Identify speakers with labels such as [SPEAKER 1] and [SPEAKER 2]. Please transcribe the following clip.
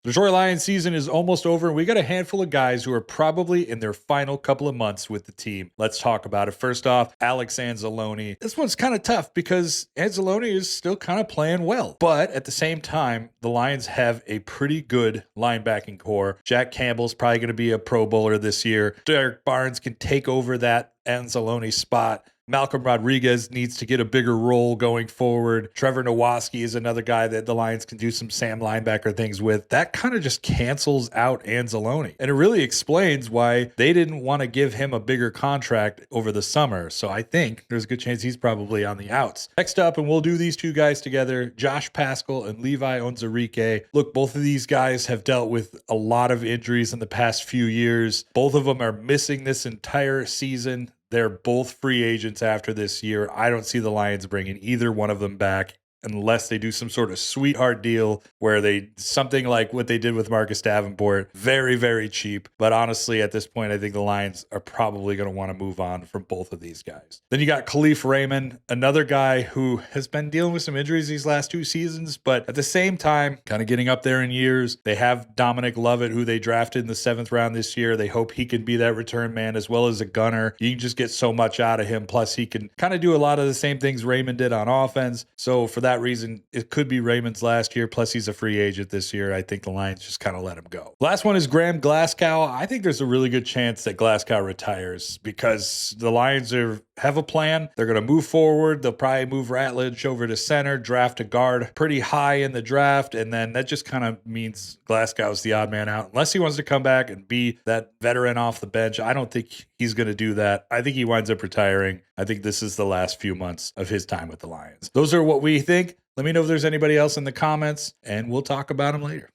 [SPEAKER 1] The Detroit Lions season is almost over, and we got a handful of guys who are probably in their final couple of months with the team. Let's talk about it. First off, Alex Anzalone. This one's kind of tough because Anzalone is still kind of playing well. But at the same time, the Lions have a pretty good linebacking core. Jack Campbell's probably going to be a Pro Bowler this year. Derek Barnes can take over that Anzalone spot. Malcolm Rodriguez needs to get a bigger role going forward. Trevor Nowaski is another guy that the Lions can do some Sam linebacker things with. That kind of just cancels out Anzalone. And it really explains why they didn't want to give him a bigger contract over the summer. So I think there's a good chance he's probably on the outs. Next up, and we'll do these two guys together, Josh Paschal and Levi Onwuzurike. Look, both of these guys have dealt with a lot of injuries in the past few years. Both of them are missing this entire season. They're both free agents after this year. I don't see the Lions bringing either one of them back unless they do some sort of sweetheart deal where something like what they did with Marcus Davenport, very, very cheap. But honestly, at this point, I think the Lions are probably going to want to move on from both of these guys. Then you got Khalif Raymond, another guy who has been dealing with some injuries these last two seasons, but at the same time, kind of getting up there in years. They have Dominic Lovett, who they drafted in the 7th round this year. They hope he can be that return man as well as a gunner. You can just get so much out of him. Plus, he can kind of do a lot of the same things Raymond did on offense. So for that reason, it could be Raymond's last year. Plus, he's a free agent this year. I think the Lions just kind of let him go. Last one is Graham Glasgow. I think there's a really good chance that Glasgow retires because the Lions have a plan. They're going to move forward. They'll probably move Ratledge over to center, draft a guard pretty high in the draft, and then that just kind of means Glasgow's the odd man out. Unless he wants to come back and be that veteran off the bench, I don't think he's going to do that. I think he winds up retiring. I think this is the last few months of his time with the Lions. Those are what we think. Let me know if there's anybody else in the comments, and we'll talk about them later.